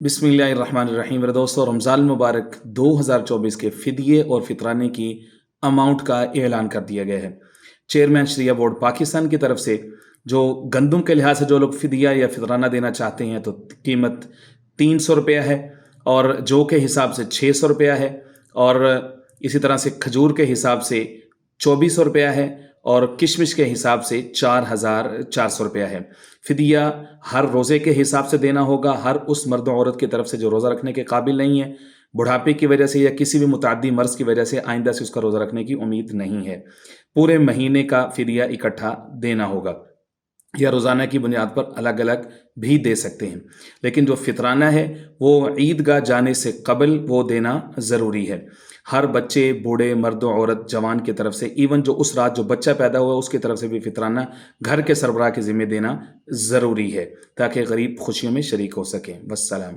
बिस्मिल्लाहिर्रहमानिर्रहीम। मेरे दोस्तों, रमज़ान मुबारक 2024 के फ़िदिये और फ़ितराने की अमाउंट का ऐलान कर दिया गया है। चेयरमैन शरिया बोर्ड पाकिस्तान की तरफ से जो गंदम के लिहाज से जो लोग फ़िदिया या फ़ितराना देना चाहते हैं तो कीमत ₹300 है, और जौ के हिसाब से ₹600 है, और इसी तरह से खजूर के हिसाब से ₹2400 है, और किशमिश के हिसाब से ₹4400 है। फ़िदिया हर रोज़े के हिसाब से देना होगा, हर उस मर्द औरत की तरफ से जो रोज़ा रखने के काबिल नहीं है, बुढ़ापे की वजह से या किसी भी मुतअद्दी मर्ज़ की वजह से आइंदा से उसका रोज़ा रखने की उम्मीद नहीं है। पूरे महीने का फ़िदिया इकट्ठा देना होगा, या रोज़ाना की बुनियाद पर अलग-अलग भी दे सकते हैं। लेकिन जो फ़ितराना है वो ईदगाह जाने से क़ब्ल वो देना ज़रूरी है। हर बच्चे, बूढ़े, मर्द, औरत, जवान की तरफ से, इवन जो उस रात जो बच्चा पैदा हुआ उसकी तरफ से भी फ़ितराना घर के सरबराह के ज़िम्मे देना ज़रूरी है, ताकि गरीब खुशियों में शरीक हो सकें। वस्सलाम।